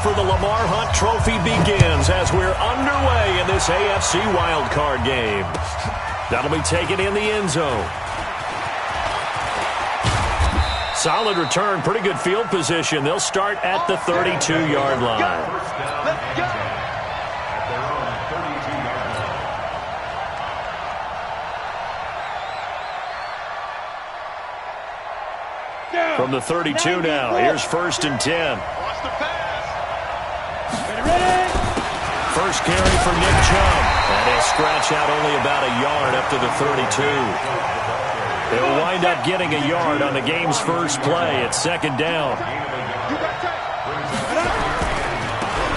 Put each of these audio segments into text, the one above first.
for the Lamar Hunt Trophy begins as we're underway in this AFC wildcard game. That'll be taken in the end zone. Solid return, pretty good field position. They'll start at the 32-yard line. Let's go. From the 32 now, here's 1st and 10. Watch the pass. First carry for Nick Chubb. And he'll scratch out only about a yard up to the 32. They'll wind up getting a yard on the game's first play at 2nd down.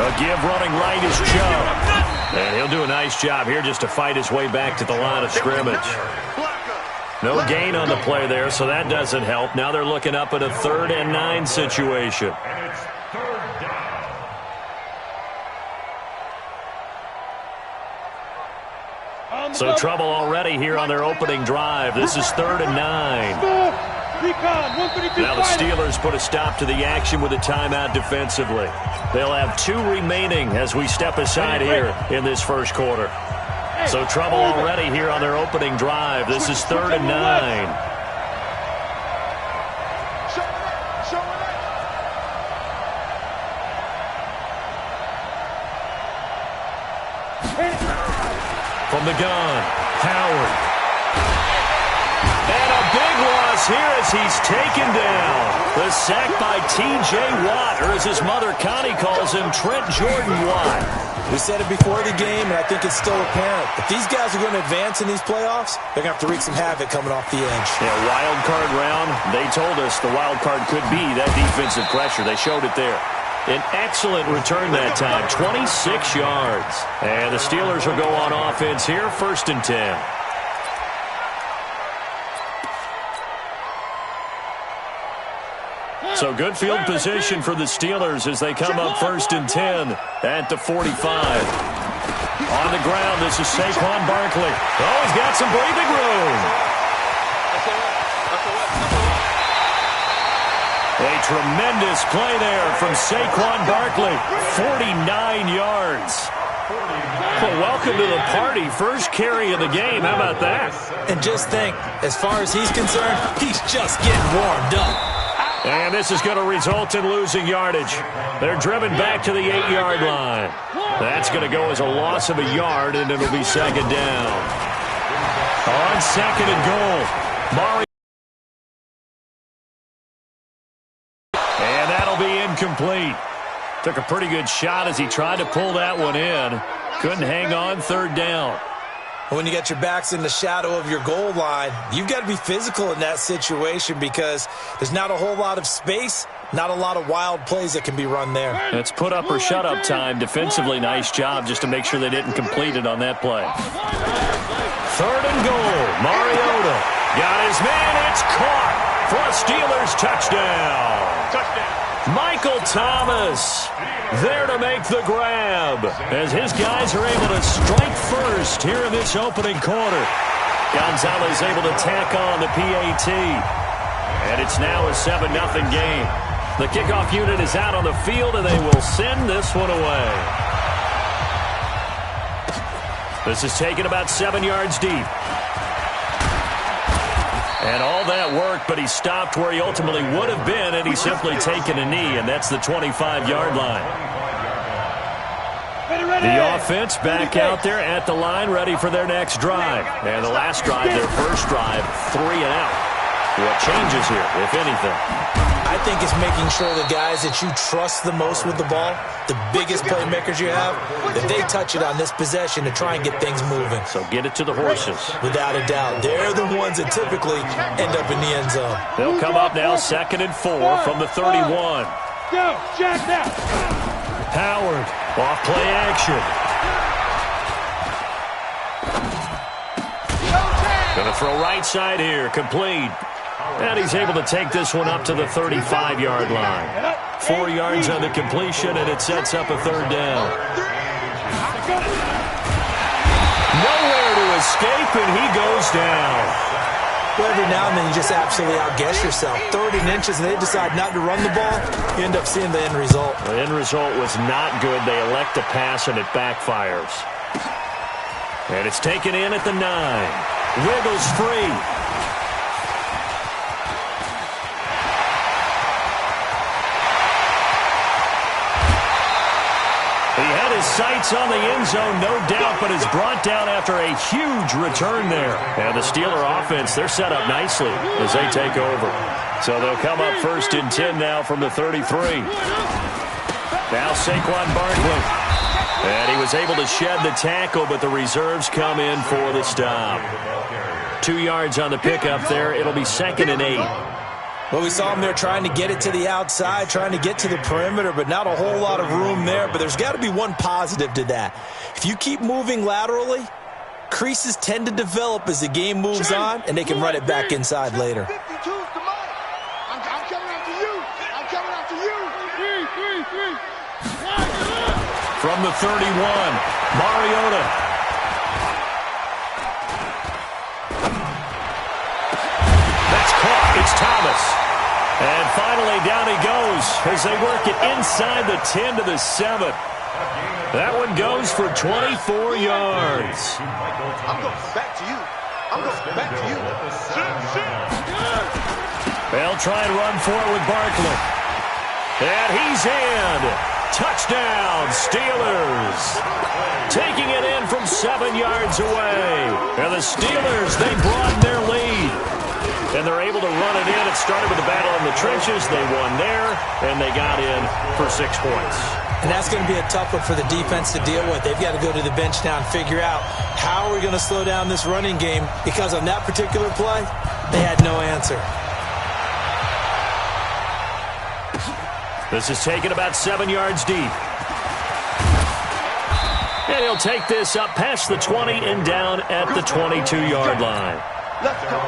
A give running right is Chubb. And he'll do a nice job here just to fight his way back to the line of scrimmage. No gain on the play there, so that doesn't help. Now they're looking up at a 3rd and 9 situation. So trouble already here on their opening drive. This is 3rd and 9. Now the Steelers put a stop to the action with a timeout defensively. They'll have 2 remaining as we step aside here in this first quarter. So trouble already here on their opening drive. This is 3rd and 9. From the gun, Howard. And a big loss here as he's taken down. The sack by T.J. Watt, or as his mother Connie calls him, Trent Jordan Watt. We said it before the game, and I think it's still apparent. If these guys are going to advance in these playoffs, they're going to have to wreak some havoc coming off the edge. Yeah, wild card round. They told us the wild card could be that defensive pressure. They showed it there. An excellent return that time, 26 yards. And the Steelers will go on offense here, 1st and 10. So good field position for the Steelers as they come up 1st and 10 at the 45. On the ground, this is Saquon Barkley. Oh, he's got some breathing room. A tremendous play there from Saquon Barkley, 49 yards. Well, welcome to the party. First carry of the game. How about that? And just think, as far as he's concerned, he's just getting warmed up. And this is going to result in losing yardage. They're driven back to the 8-yard line. That's going to go as a loss of a yard, and it'll be 2nd down. On 2nd and goal, Mari. And that'll be incomplete. Took a pretty good shot as he tried to pull that one in. Couldn't hang on, 3rd down. When you get your backs in the shadow of your goal line, you've got to be physical in that situation because there's not a whole lot of space, not a lot of wild plays that can be run there. It's put up or shut up time. Defensively, nice job just to make sure they didn't complete it on that play. 3rd and goal. Mariota got his man. It's caught for a Steelers touchdown. Michael Thomas there to make the grab as his guys are able to strike first here in this opening quarter. Gonzalez able to tack on the PAT. And it's now a 7-0 game. The kickoff unit is out on the field, and they will send this one away. This is taken about 7 yards deep. And all that worked, but he stopped where he ultimately would have been, and he's simply taken a knee, and that's the 25-yard line. The offense back out there at the line, ready for their next drive. And the last drive, their first drive, 3 and out. What changes here, if anything? I think it's making sure the guys that you trust the most with the ball, the biggest playmakers you have, that they touch it on this possession to try and get things moving. So get it to the horses. Without a doubt. They're the ones that typically end up in the end zone. They'll come up now 2nd and 4 from the 31. Go, Jack, now. Howard, off play action. Going to throw right side here, complete. And he's able to take this one up to the 35-yard line. 4 yards on the completion, and it sets up a 3rd down. Nowhere to escape, and he goes down. Well, every now and then you just absolutely outguess yourself. 30 inches, and they decide not to run the ball. You end up seeing the end result. The end result was not good. They elect to pass, and it backfires. And it's taken in at the 9. Wiggles free. He had his sights on the end zone, no doubt, but is brought down after a huge return there. And the Steeler offense, they're set up nicely as they take over. So they'll come up 1st and 10 now from the 33. Now Saquon Barkley. And he was able to shed the tackle, but the reserves come in for the stop. 2 yards on the pickup there. It'll be 2nd and 8. Well, we saw him there trying to get it to the outside, trying to get to the perimeter, but not a whole lot of room there. But there's got to be one positive to that. If you keep moving laterally, creases tend to develop as the game moves on, and they can run it back inside later. I'm coming after you. I'm coming after you. Three. From the 31, Mariota. That's caught. It's Thomas. And finally, down he goes as they work it inside the 10 to the 7. That one goes for 24 yards. I'm going back to you. I'm going back to you. They'll try and run for it with Barkley. And he's in. Touchdown, Steelers. Taking it in from 7 yards away. And the Steelers, they broaden their lead. And they're able to run it in. It started with a battle in the trenches. They won there, and they got in for 6 points. And that's going to be a tough one for the defense to deal with. They've got to go to the bench now and figure out how are we going to slow down this running game, because on that particular play, they had no answer. This is taken about 7 yards deep. And he'll take this up past the 20 and down at the 22-yard line. Let's go.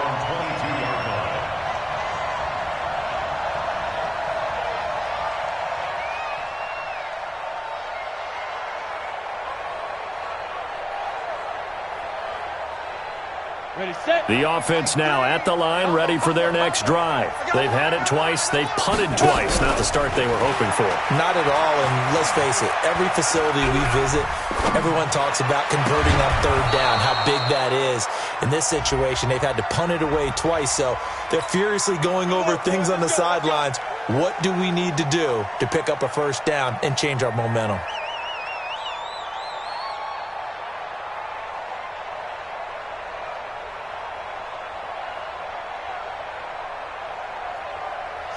Ready, set. The offense now at the line, ready for their next drive. They've had it twice. They've punted twice. Not the start they were hoping for. Not at all, and let's face it, every facility we visit, everyone talks about converting on 3rd down, how big that is. In this situation, they've had to punt it away twice, so they're furiously going over things on the sidelines. What do we need to do to pick up a 1st down and change our momentum?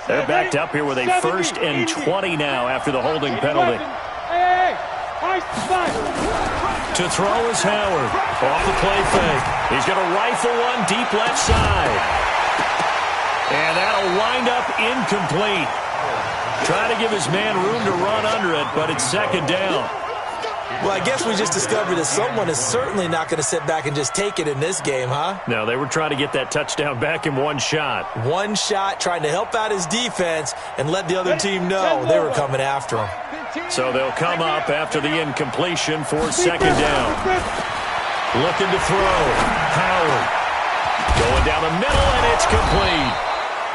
They're backed up here with a 1st and 20 now after the holding penalty. Hey. To throw is Howard. Off the play fake. He's going to rifle one deep left side. And that'll wind up incomplete. Trying to give his man room to run under it, but it's 2nd down. Well, I guess we just discovered that someone is certainly not going to sit back and just take it in this game, huh? No, they were trying to get that touchdown back in one shot. One shot, trying to help out his defense and let the other team know they were coming after him. So they'll come up after the incompletion for 2nd down. Looking to throw. Howard. Going down the middle, and it's complete.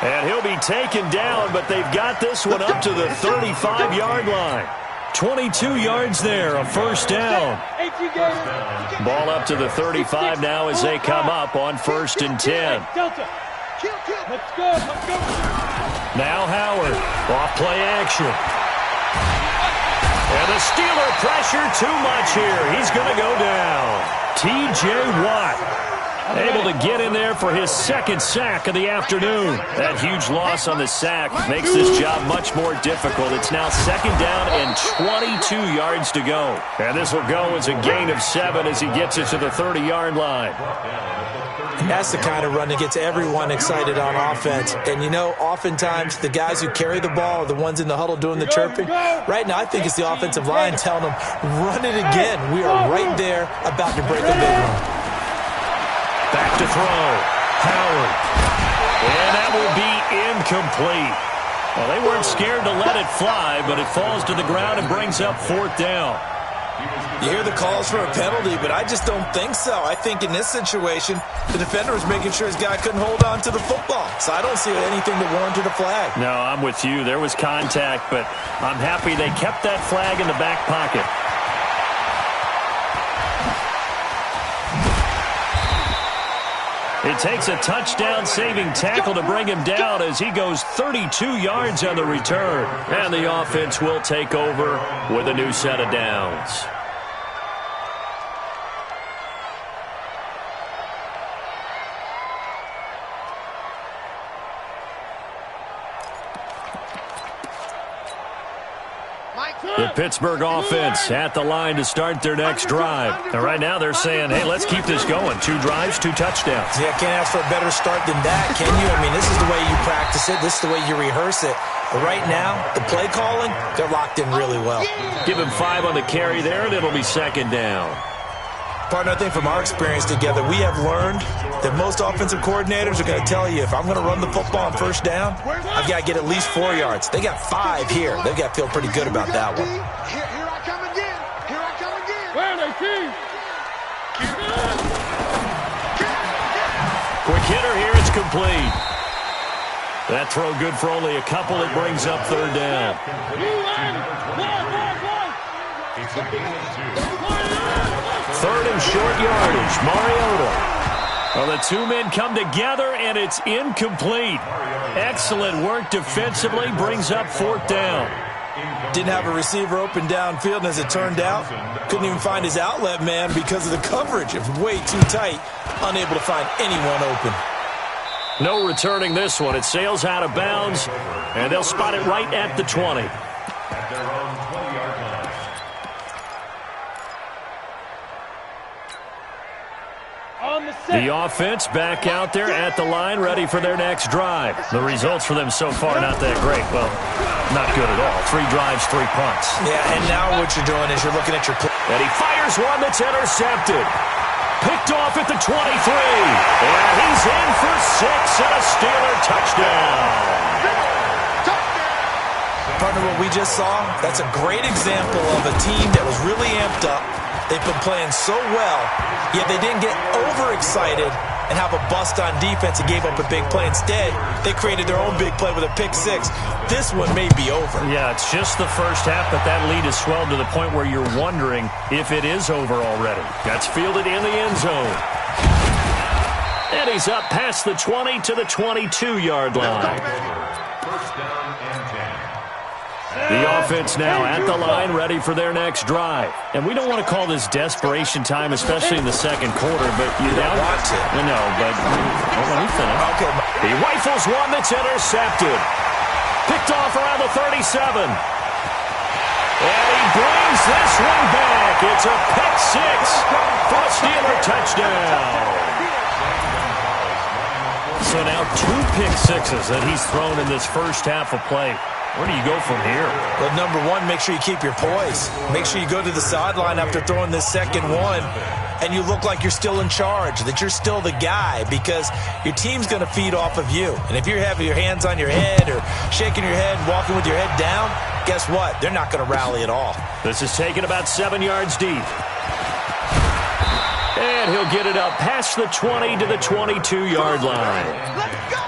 And he'll be taken down, but they've got this one up to the 35-yard line. 22 yards there, a 1st down. Ball up to the 35 now as they come up on 1st and 10. Let's go. Now Howard, off play action. And the Steeler pressure too much here. He's going to go down. T.J. Watt. Able to get in there for his 2nd sack of the afternoon. That huge loss on the sack makes this job much more difficult. It's now 2nd down and 22 yards to go. And this will go as a gain of 7 as he gets it to the 30-yard line. And that's the kind of run that gets everyone excited on offense. And, you know, oftentimes the guys who carry the ball are the ones in the huddle doing the chirping. Right now, I think it's the offensive line telling them, run it again. We are right there about to break a big one. Back to throw. Howard. And that will be incomplete. Well, they weren't scared to let it fly, but it falls to the ground and brings up 4th down. You hear the calls for a penalty, but I just don't think so. I think in this situation, the defender was making sure his guy couldn't hold on to the football. So I don't see anything that warranted a flag. No, I'm with you. There was contact, but I'm happy they kept that flag in the back pocket. It takes a touchdown-saving tackle to bring him down as he goes 32 yards on the return. And the offense will take over with a new set of downs. The Pittsburgh offense at the line to start their next drive. And right now they're saying, hey, let's keep this going. 2 drives, 2 touchdowns. Yeah, can't ask for a better start than that, can you? I mean, this is the way you practice it. This is the way you rehearse it. But right now, the play calling, they're locked in really well. Give him 5 on the carry there, and it'll be second down. Partner, I think from our experience together, we have learned that most offensive coordinators are going to tell you, if I'm going to run the football on first down, I've got to get at least 4 yards. They got 5 here. They've got to feel pretty good about that one. Here I come again. Here I come again. Where are they, team? Quick hitter here, it's complete. That throw good for only a couple. It brings up third down. Third and short yardage, Mariota. Well, the 2 men come together, and it's incomplete. Excellent work defensively, brings up fourth down. Didn't have a receiver open downfield, and as it turned out, couldn't even find his outlet man because of the coverage. It was way too tight, unable to find anyone open. No returning this one. It sails out of bounds, and they'll spot it right at the 20. The offense back out there at the line, ready for their next drive. The results for them so far, not that great. Well, not good at all. 3 drives, 3 punts. Yeah, and now what you're doing is you're looking at your play. And he fires one that's intercepted. Picked off at the 23. And he's in for 6 and a Steeler touchdown. Partner, what we just saw, that's a great example of a team that was really amped up. They've been playing so well, yet they didn't get overexcited and have a bust on defense and gave up a big play. Instead, they created their own big play with a pick 6. This one may be over. Yeah, it's just the first half, but that lead has swelled to the point where you're wondering if it is over already. That's fielded in the end zone. And he's up past the 20 to the 22-yard line. The offense now at the line, ready for their next drive. And we don't want to call this desperation time, especially in the second quarter, but you don't want to. No, but let me finish. Okay. He rifles one that's intercepted. Picked off around the 37. And he brings this one back. It's a pick 6 for a Steeler touchdown. So now 2 pick 6s that he's thrown in this first half of play. Where do you go from here? Well, number one, make sure you keep your poise. Make sure you go to the sideline after throwing this second one, and you look like you're still in charge, that you're still the guy, because your team's going to feed off of you. And if you're having your hands on your head or shaking your head, walking with your head down, guess what? They're not going to rally at all. This is taken about 7 yards deep. And he'll get it up past the 20 to the 22-yard line. Let's go!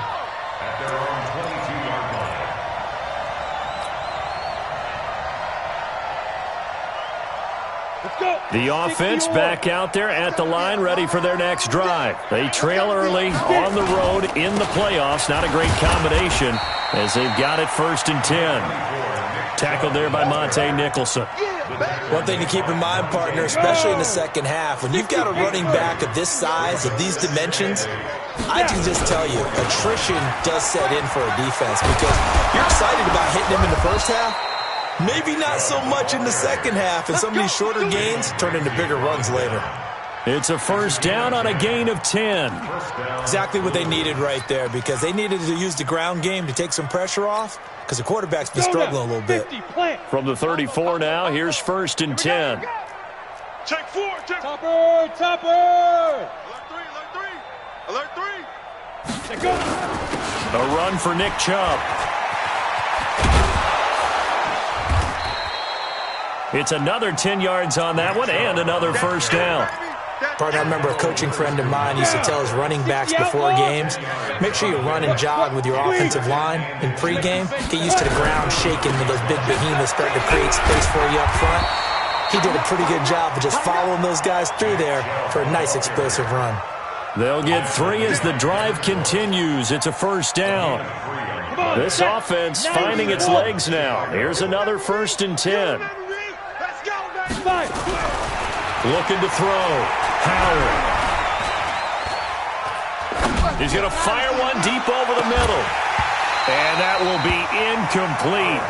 The offense back out there at the line, ready for their next drive. They trail early on the road in the playoffs. Not a great combination as they've got it first and 10. Tackled there by Monte Nicholson. One thing to keep in mind, partner, especially in the second half, when you've got a running back of this size, of these dimensions, I can just tell you, attrition does set in for a defense because you're excited about hitting him in the first half. Maybe not so much in the second half, and some of these shorter gains turn into bigger runs later. It's a first down on a gain of 10. Exactly what they needed right there, because they needed to use the ground game to take some pressure off, because the quarterback's been struggling a little bit. From the 34 now, here's first and 10. Check 4, check. Topper, topper. Alert 3. Let's go. A run for Nick Chubb. It's another 10 yards on that one and another first down. Partner, I remember a coaching friend of mine used to tell his running backs before games, make sure you run and jog with your offensive line in pregame. Get used to the ground shaking when those big behemoths start to create space for you up front. He did a pretty good job of just following those guys through there for a nice explosive run. They'll get 3 as the drive continues. It's a first down. This offense finding its legs now. Here's another 1st and 10. Looking to throw. Howard. He's going to fire one deep over the middle. And that will be incomplete.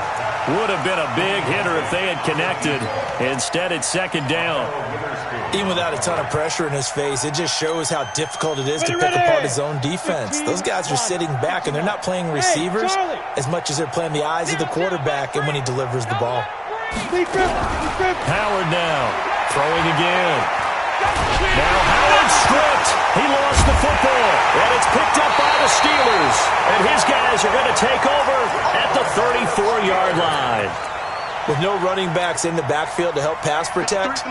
Would have been a big hitter if they had connected. Instead, it's 2nd down. Even without a ton of pressure in his face, it just shows how difficult it is to pick apart his own defense. Those guys are sitting back, and they're not playing receivers as much as they're playing the eyes of the quarterback and when he delivers the ball. Howard now, throwing again. Now Howard stripped. He lost the football, and it's picked up by the Steelers. And his guys are going to take over at the 34-yard line. With no running backs in the backfield to help pass protect,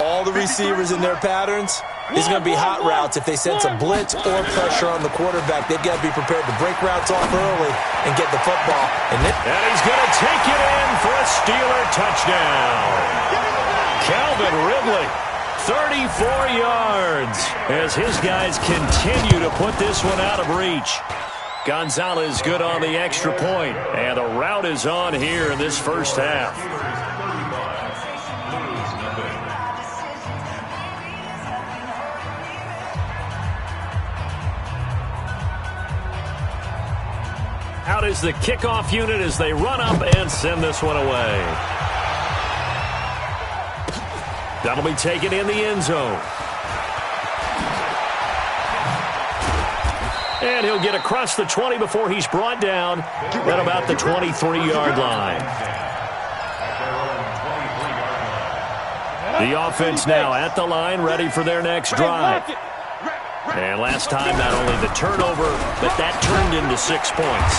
all the receivers in their patterns, these are going to be hot routes if they sense a blitz or pressure on the quarterback. They've got to be prepared to break routes off early and get the football. And he's going to take it in for a Steeler touchdown. Calvin Ridley, 34 yards, as his guys continue to put this one out of reach. Gonzalez good on the extra point, and the route is on here in this first half. Out is the kickoff unit as they run up and send this one away. That'll be taken in the end zone. And he'll get across the 20 before he's brought down at about the 23-yard line. The offense now at the line, ready for their next drive. And last time, not only the turnover, but that turned into 6 points.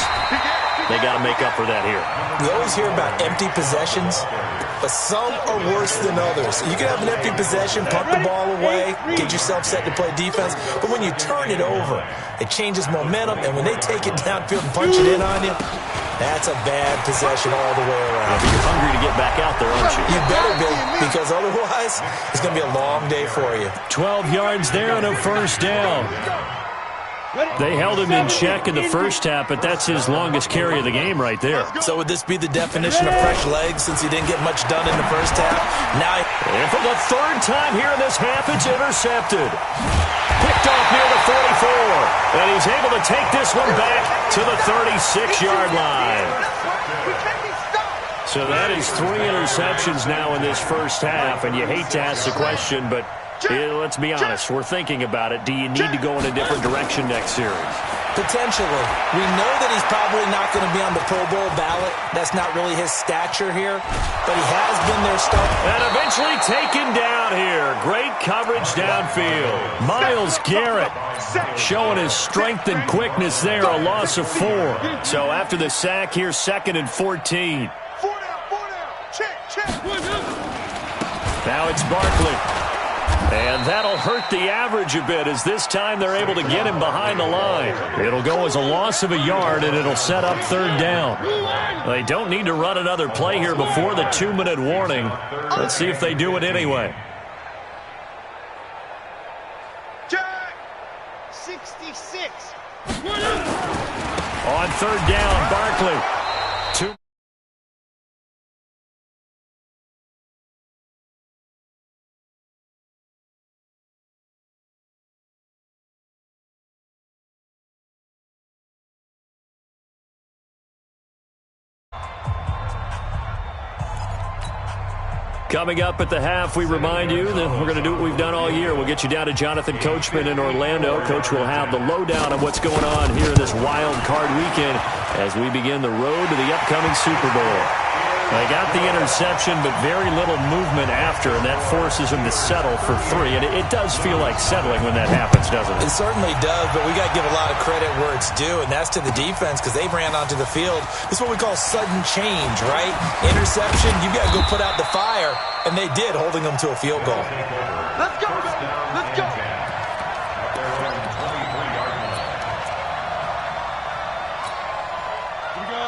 They got to make up for that here. We always hear about empty possessions, but some are worse than others. You can have an empty possession, punt the ball away, get yourself set to play defense, but when you turn it over, it changes momentum, and when they take it downfield and punch it in on you, that's a bad possession all the way around. But you're hungry to get back out there, aren't you? You better be, because otherwise, it's going to be a long day for you. 12 yards there and a first down. They held him in check in the first half, but that's his longest carry of the game right there. So would this be the definition of fresh legs since he didn't get much done in the first half? Now, and for the 3rd time here in this half, it's intercepted. Picked off near the 44, and he's able to take this one back to the 36-yard line. So that is 3 interceptions now in this first half, and you hate to ask the question, but let's be honest, we're thinking about it. Do you need to go in a different direction next series? Potentially. We know that he's probably not going to be on the Pro Bowl ballot. That's not really his stature here, but he has been their star. And eventually taken down here. Great coverage downfield. Myles Garrett showing his strength and quickness there, a loss of 4. So after the sack here, 2nd and 14. Now it's Barkley. And that'll hurt the average a bit as this time they're able to get him behind the line. It'll go as a loss of a yard, and it'll set up 3rd down. They don't need to run another play here before the 2-minute warning. Let's see if they do it anyway. 66. On 3rd down, Barkley. Coming up at the half, we remind you that we're going to do what we've done all year. We'll get you down to Jonathan Coachman in Orlando. Coach will have the lowdown on what's going on here in this wild card weekend as we begin the road to the upcoming Super Bowl. They got the interception, but very little movement after, and that forces them to settle for 3. And it does feel like settling when that happens, doesn't it? It certainly does, but we got to give a lot of credit where it's due, and that's to the defense because they ran onto the field. This is what we call sudden change, right? Interception, you got to go put out the fire, and they did, holding them to a field goal. Let's go. Let's go.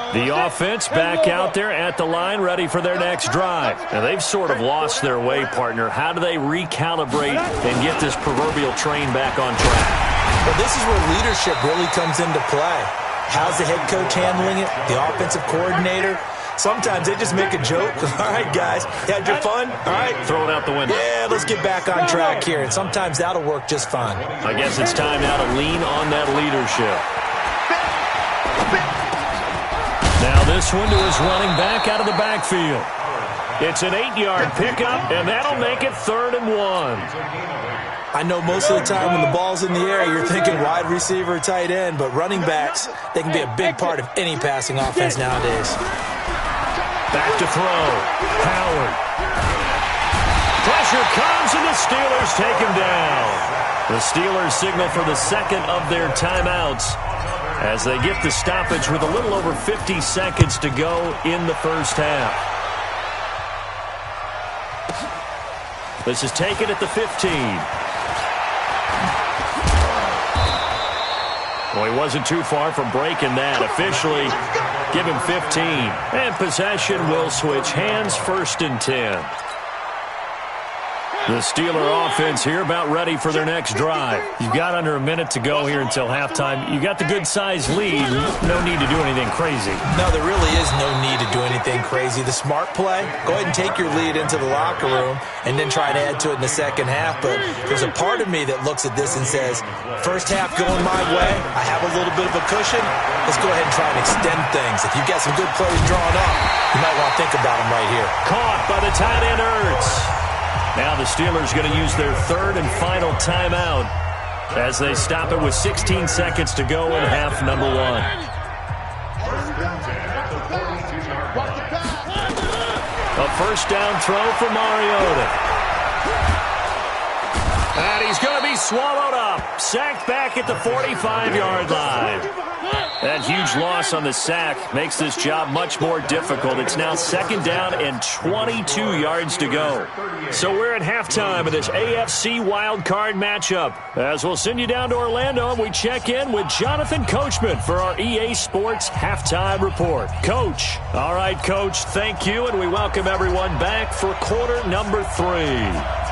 The offense back out there at the line, ready for their next drive. Now, they've sort of lost their way, partner. How do they recalibrate and get this proverbial train back on track? Well, this is where leadership really comes into play. How's the head coach handling it? The offensive coordinator? Sometimes they just make a joke. All right, guys, you had your fun? All right. Throw it out the window. Yeah, let's get back on track here. And sometimes that'll work just fine. I guess it's time now to lean on that leadership. Now this one to his running back out of the backfield. It's an 8-yard pickup, and that'll make it 3rd and 1. I know most of the time when the ball's in the air, you're thinking wide receiver, tight end, but running backs, they can be a big part of any passing offense nowadays. Back to throw. Howard. Pressure comes, and the Steelers take him down. The Steelers signal for the second of their timeouts as they get the stoppage with a little over 50 seconds to go in the first half. This is taken at the 15. Well, he wasn't too far from breaking that. Officially, give him 15. And possession will switch hands, 1st and 10. The Steeler offense here about ready for their next drive. You've got under a minute to go here until halftime. You got the good-sized lead. No need to do anything crazy. No, there really is no need to do anything crazy. The smart play, go ahead and take your lead into the locker room and then try to add to it in the second half. But there's a part of me that looks at this and says, first half going my way, I have a little bit of a cushion. Let's go ahead and try and extend things. If you've got some good plays drawn up, you might want to think about them right here. Caught by the tight end, Ertz. Now the Steelers going to use their 3rd and final timeout as they stop it with 16 seconds to go in half number 1. A first down throw for Mariota. And he's going to be swallowed up. Sacked back at the 45-yard line. That huge loss on the sack makes this job much more difficult. It's now 2nd down and 22 yards to go. So we're at halftime of this AFC wildcard matchup. As we'll send you down to Orlando, and we check in with Jonathan Coachman for our EA Sports Halftime Report. Coach. All right, Coach, thank you, and we welcome everyone back for quarter number 3.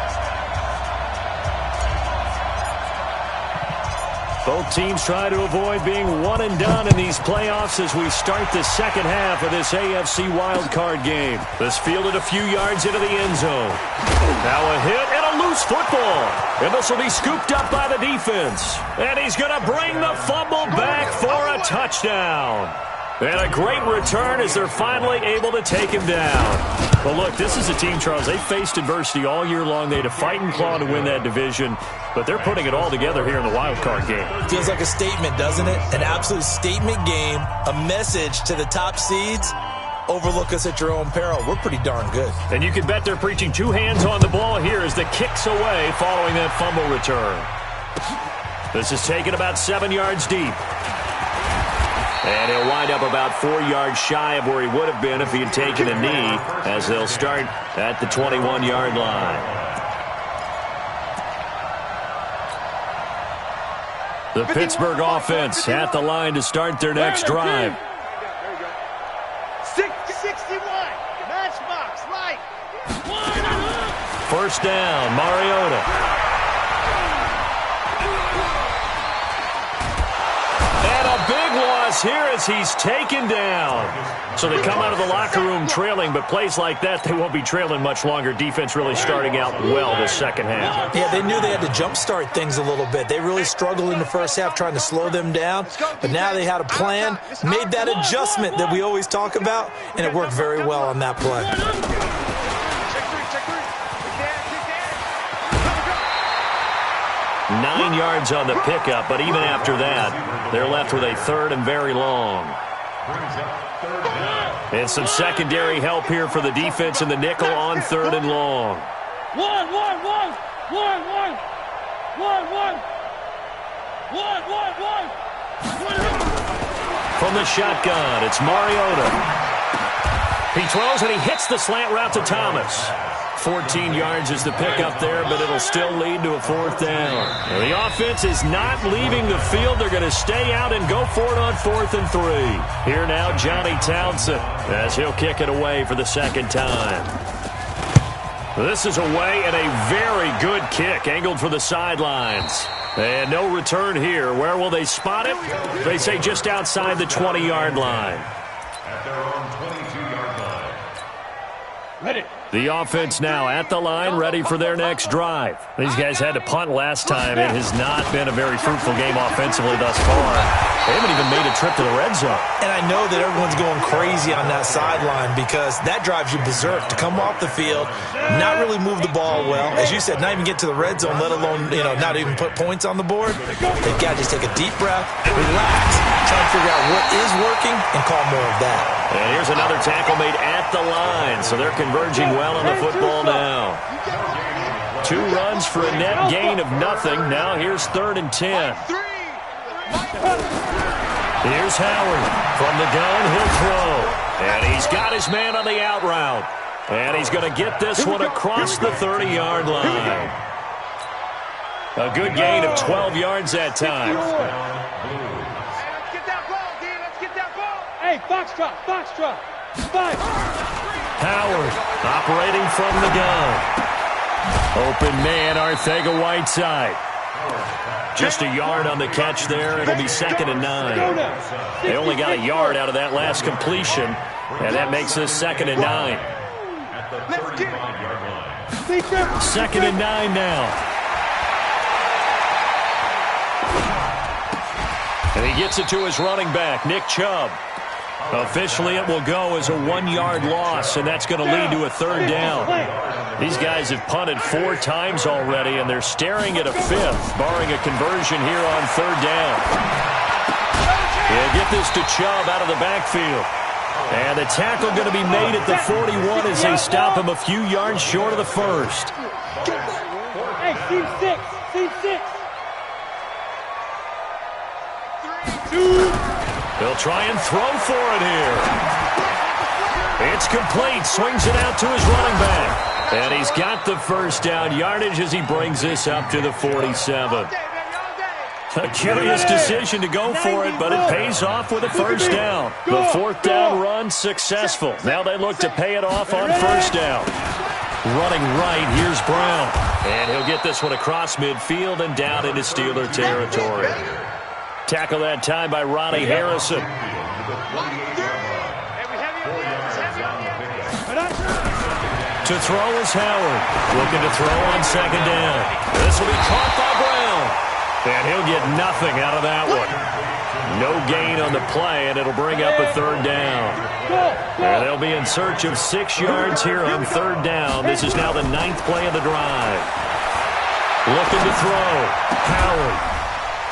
Both teams try to avoid being one and done in these playoffs as we start the second half of this AFC wildcard game. This fielded a few yards into the end zone. Now a hit and a loose football. And this will be scooped up by the defense. And he's going to bring the fumble back for a touchdown. And a great return as they're finally able to take him down. Well, look, this is a team, Charles. They faced adversity all year long. They had to fight and claw to win that division, but they're putting it all together here in the wild card game. Feels like a statement, doesn't it? An absolute statement game, a message to the top seeds. Overlook us at your own peril. We're pretty darn good. And you can bet they're preaching 2 hands on the ball here as the kick's away following that fumble return. This is taken about 7 yards deep. And he'll wind up about 4 yards shy of where he would have been if he had taken a knee, as they'll start at the 21-yard line. The Pittsburgh offense at the line to start their next drive. 661. Matchbox, right. First down, Mariota. Big loss here as he's taken down. So they come out of the locker room trailing, but plays like that, they won't be trailing much longer. Defense really starting out well this second half. Yeah, they knew they had to jumpstart things a little bit. They really struggled in the first half trying to slow them down, but now they had a plan, made that adjustment that we always talk about, and it worked very well on that play. 9 yards on the pickup, but even after that, they're left with a 3rd and very long. And some secondary help here for the defense in the nickel on 3rd and long. One. From the shotgun, it's Mariota. He throws and he hits the slant route to Thomas. 14 yards is the pickup there, but it'll still lead to a 4th down. And the offense is not leaving the field. They're going to stay out and go for it on 4th and 3. Here now, Johnny Townsend, as he'll kick it away for the 2nd time. This is away and a very good kick, angled for the sidelines. And no return here. Where will they spot it? They say just outside the 20-yard line. At their own 22-yard line. Ready. The offense now at the line, ready for their next drive. These guys had to punt last time. It has not been a very fruitful game offensively thus far. They haven't even made a trip to the red zone. And I know that everyone's going crazy on that sideline because that drives you berserk to come off the field, not really move the ball well. As you said, not even get to the red zone, let alone, not even put points on the board. They've got to just take a deep breath, relax, try to figure out what is working, and call more of that. And here's another tackle made at the line, so they're converging well on the football now. 2 runs for a net gain of nothing. Now here's 3rd and 10. Here's Howard. From the gun, he'll throw. And he's got his man on the out route. And he's going to get this one across the 30-yard line. A good gain of 12 yards that time. Let's get that ball, D. Let's get that ball. Hey, foxtrot. 5. Howard operating from the gun. Open man, Arcega-Whiteside. Just a yard on the catch there. It'll be 2nd and 9. They only got a yard out of that last completion, and that makes this 2nd and 9. At the 35-yard line. 2nd and 9 now. And he gets it to his running back, Nick Chubb. Officially, it will go as a 1-yard loss, and that's going to lead to a 3rd down. These guys have punted 4 times already, and they're staring at a 5th, barring a conversion here on 3rd down. He'll get this to Chubb out of the backfield. And the tackle going to be made at the 41 as they stop him a few yards short of the 1st. Hey, team 6. They'll try and throw for it here. It's complete. Swings it out to his running back. And he's got the 1st down yardage as he brings this up to the 47. A curious decision to go for it, but it pays off with a 1st down. The 4th down run successful. Now they look to pay it off on 1st down. Running right, here's Brown. And he'll get this one across midfield and down into Steeler territory. Tackle that time by Ronnie Harrison. To throw is Howard. Looking to throw on 2nd down. This will be caught by Brown. And he'll get nothing out of that one. No gain on the play, and it'll bring up a 3rd down. And they'll be in search of 6 yards here on 3rd down. This is now the 9th play of the drive. Looking to throw. Howard.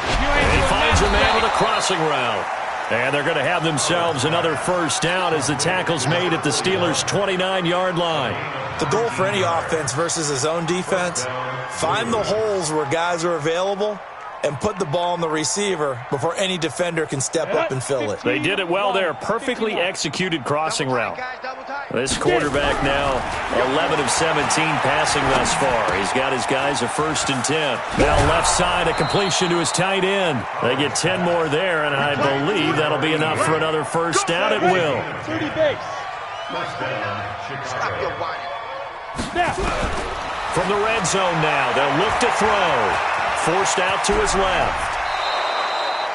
And he finds a man with a crossing route. And they're going to have themselves another 1st down as the tackle's made at the Steelers' 29-yard line. The goal for any offense versus his own defense, find the holes where guys are available and put the ball on the receiver before any defender can step up and fill it. They did it well there. Perfectly executed crossing route. This quarterback now 11 of 17 passing thus far. He's got his guys a 1st and 10. Now left side, a completion to his tight end. They get 10 more there, and I believe that'll be enough for another 1st down. It will. 30 base. Stop your whining. From the red zone now, they'll look to throw. Forced out to his left.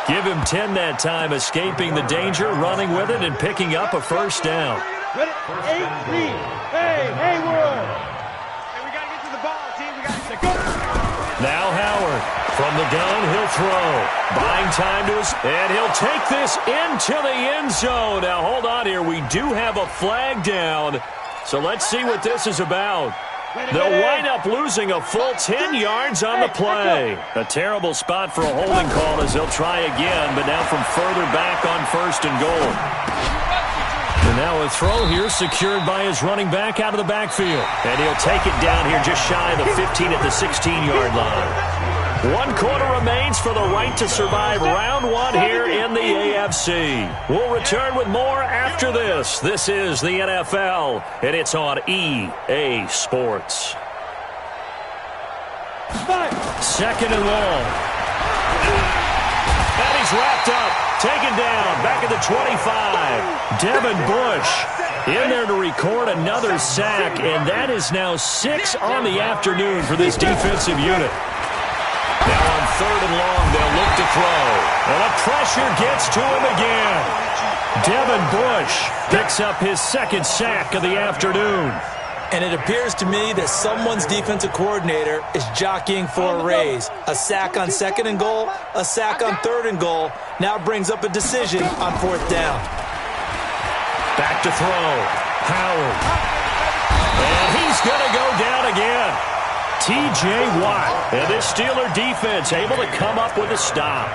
Give him 10 that time, escaping the danger, running with it, and picking up a 1st down. Ready? 8-3. Hey, Hayward. Hey, we got to get to the ball, team. We got to go. Now Howard. From the gun, he'll throw. Buying time to his... And he'll take this into the end zone. Now, hold on here. We do have a flag down. So let's see what this is about. They'll wind up losing a full 10 yards on the play. A terrible spot for a holding call as they'll try again, but now from further back on 1st and goal. And now a throw here secured by his running back out of the backfield. And he'll take it down here just shy of the 15 at the 16-yard line. 1 quarter remains for the right to survive round 1 here in the AFC. We'll return with more after this. This is the NFL, and it's on EA Sports. 2nd and long. And he's wrapped up, taken down, back at the 25. Devin Bush in there to record another sack, and that is now 6 on the afternoon for this defensive unit. Now on 3rd and long, they'll look to throw. And the pressure gets to him again. Devin Bush picks up his 2nd sack of the afternoon. And it appears to me that someone's defensive coordinator is jockeying for a raise. A sack on 2nd and goal, a sack on 3rd and goal. Now brings up a decision on 4th down. Back to throw. Howard. And he's going to go down again. T.J. Watt. And this Steeler defense able to come up with a stop.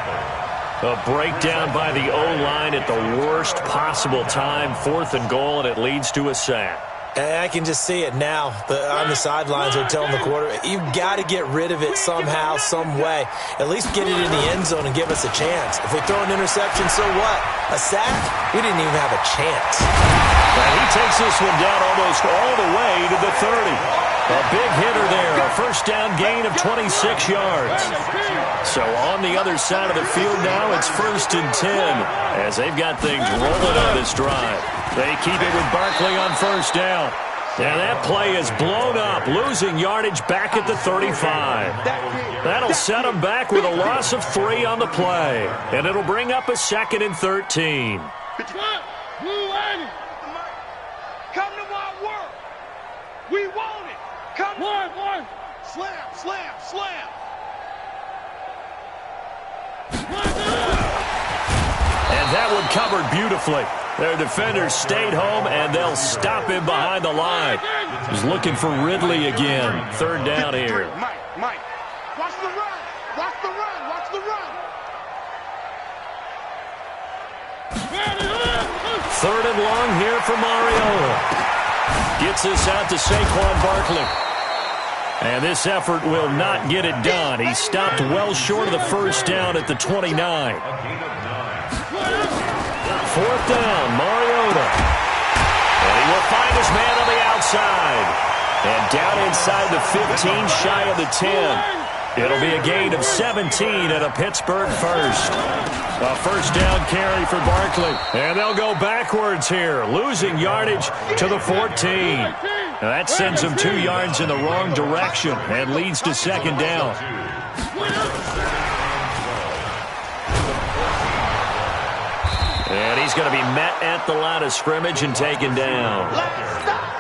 A breakdown by the O-line at the worst possible time. 4th and goal, and it leads to a sack. I can just see it now. On the sidelines, they're telling the quarterback, you've got to get rid of it somehow, some way. At least get it in the end zone and give us a chance. If we throw an interception, so what? A sack? We didn't even have a chance. And he takes this one down almost all the way to the 30. A big hitter there. A 1st down gain of 26 yards. So on the other side of the field now, it's 1st and 10 as they've got things rolling on this drive. They keep it with Barkley on 1st down. And that play is blown up, losing yardage back at the 35. That'll set them back with a loss of 3 on the play. And it'll bring up a 2nd and 13. Come to my work. We want it. Come on. Slam, slam, slam. And that one covered beautifully. Their defenders stayed home, and they'll stop him behind the line. He's looking for Ridley again. 3rd down here. Mike. Watch the run. Watch the run. Watch the run. 3rd and long here for Mariota. Gets this out to Saquon Barkley. And this effort will not get it done. He stopped well short of the 1st down at the 29. 4th down, Mariota. And he will find his man on the outside. And down inside the 15, shy of the 10. It'll be a gain of 17 and a Pittsburgh 1st. A 1st down carry for Barkley. And they'll go backwards here, losing yardage to the 14. Now that sends them 2 yards in the wrong direction and leads to 2nd down. And he's going to be met at the line of scrimmage and taken down.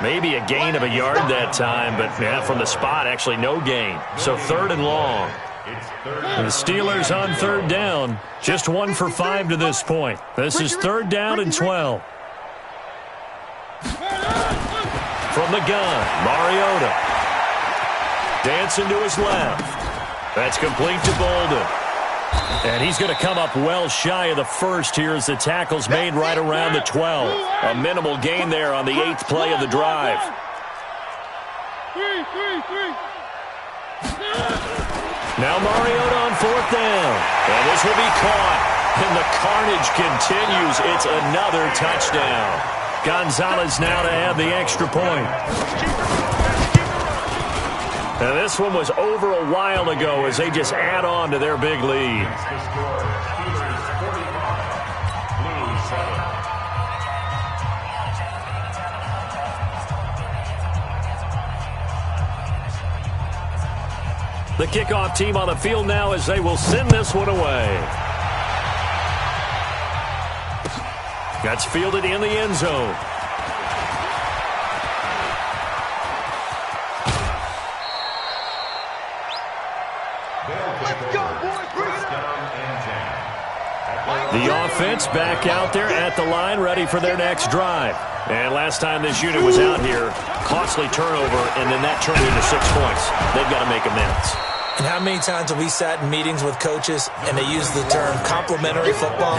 Maybe a gain of a yard that time, but from the spot, actually no gain. So 3rd and long. The Steelers on 3rd down. Just 1 for 5 to this point. This is 3rd down and 12. From the gun, Mariota. Dancing to his left. That's complete to Bolden. And he's going to come up well shy of the 1st here as the tackle's made right around the 12. A minimal gain there on the 8th play of the drive. Now Mariota on 4th down. And this will be caught. And the carnage continues. It's another touchdown. Gonzalez now to add the extra point. And this one was over a while ago as they just add on to their big lead. The kickoff team on the field now as they will send this one away. That's fielded in the end zone. The offense back out there at the line, ready for their next drive. And last time this unit was out here, Costly turnover, and then that turned into 6 points. They've got to make amends. And how many times have we sat in meetings with coaches and they use the term complementary football?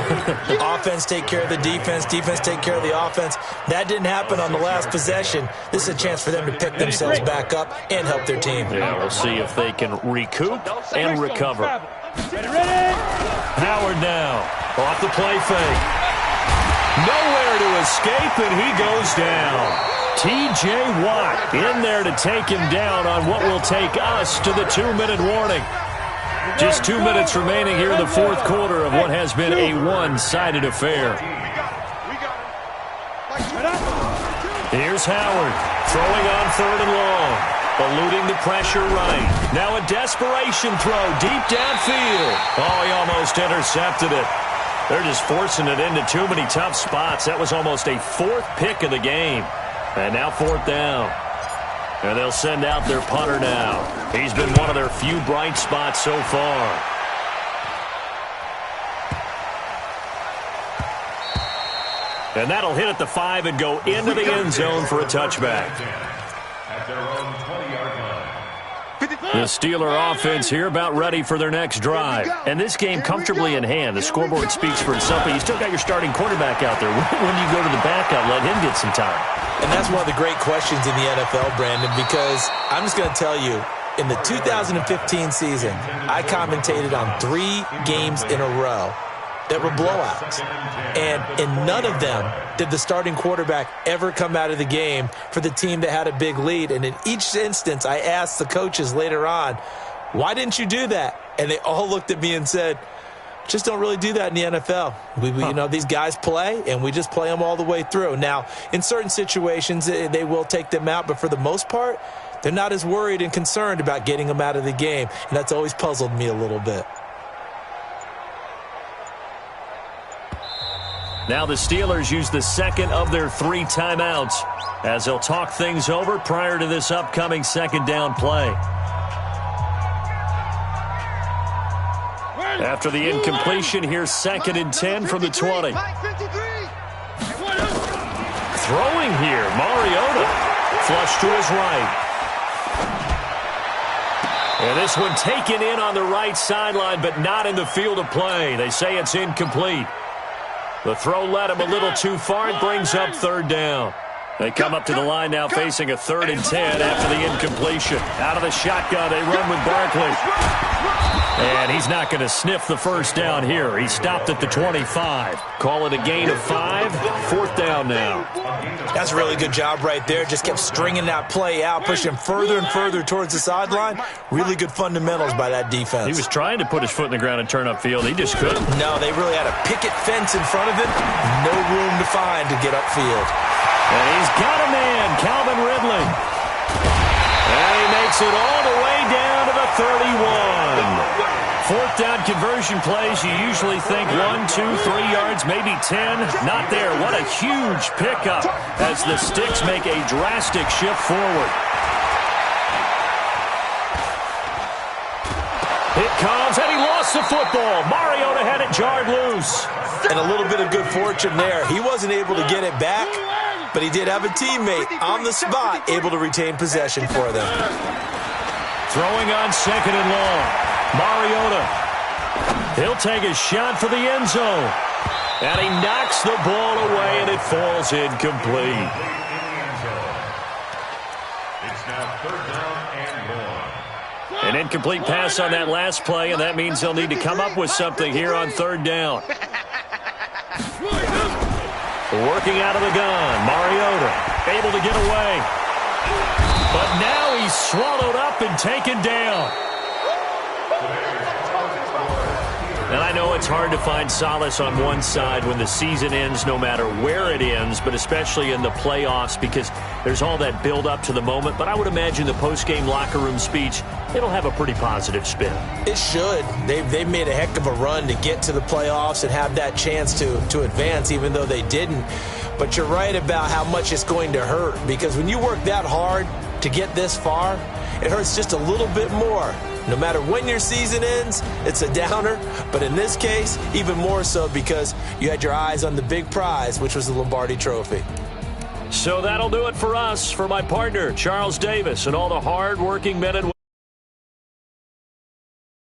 Offense take care of the defense, defense take care of the offense. That didn't happen on the last possession. This is a chance for them to pick themselves back up and help their team. Yeah, we'll see if they can recoup and recover. Howard now, off the play fake. Nowhere to escape, and he goes down. T.J. Watt in there to take him down on what will take us to the 2-minute warning. Just 2 minutes remaining here in the fourth quarter of what has been a one-sided affair. Here's Howard throwing on 3rd and long, eluding the pressure right. Now a desperation throw deep downfield. Oh, he almost intercepted it. They're just forcing it into too many tough spots. That was almost a 4th pick of the game. And now 4th down. And they'll send out their punter now. He's been one of their few bright spots so far. And that'll hit at the 5 and go into the end zone for a touchback. At their own 20-yard line. The Steeler offense here about ready for their next drive. And this game comfortably in hand. The scoreboard speaks for itself, but you still got your starting quarterback out there. When do you go to the backup, let him get some time? And that's one of the great questions in the NFL, Brandon, because I'm just going to tell you, in the 2015 season, I commentated on 3 games in a row that were blowouts. And in none of them did the starting quarterback ever come out of the game for the team that had a big lead. And in each instance, I asked the coaches later on, why didn't you do that? And they all looked at me and said, just don't really do that in the NFL. You know, these guys play, and we just play them all the way through. Now, in certain situations, they will take them out, but for the most part, they're not as worried and concerned about getting them out of the game, and that's always puzzled me a little bit. Now the Steelers use the second of their 3 timeouts as they'll talk things over prior to this upcoming 2nd down play. After the incompletion, here's 2nd and 10 from the 20. Throwing here, Mariota. Flush to his right. And this one taken in on the right sideline, but not in the field of play. They say it's incomplete. The throw led him a little too far. It brings up 3rd down. They come up to the line now facing a 3rd and 10 after the incompletion. Out of the shotgun, they run with Barkley. And he's not going to sniff the first down here. He stopped at the 25. Call it a gain of 5. 4th down now. That's a really good job right there. Just kept stringing that play out, pushing further and further towards the sideline. Really good fundamentals by that defense. He was trying to put his foot in the ground and turn upfield. He just couldn't. No, they really had a picket fence in front of him. No room to find to get upfield. And he's got a man, Calvin Ridley. And he makes it all the way down to the 31. 4th down conversion plays, you usually think 1, 2, 3 yards, maybe 10. Not there. What a huge pickup as the Sticks make a drastic shift forward. It comes, and he lost the football. Mariota had it jarred loose. And a little bit of good fortune there. He wasn't able to get it back, but he did have a teammate on the spot able to retain possession for them. Throwing on 2nd and long. Mariota. He'll take a shot for the end zone. And he knocks the ball away, and it falls incomplete. It's now 3rd down and 1. An incomplete pass on that last play, and that means they'll need to come up with something here on 3rd down. Working out of the gun, Mariota able to get away. But now he's swallowed up and taken down. And I know it's hard to find solace on one side when the season ends, no matter where it ends, but especially in the playoffs, because there's all that build up to the moment. But I would imagine the post-game locker room speech, it'll have a pretty positive spin. It should. They've made a heck of a run to get to the playoffs and have that chance to advance, even though they didn't. But you're right about how much it's going to hurt, because when you work that hard to get this far, it hurts just a little bit more. No matter when your season ends, it's a downer. But in this case, even more so because you had your eyes on the big prize, which was the Lombardi Trophy. So that'll do it for us. For my partner, Charles Davis, and all the hard-working men and women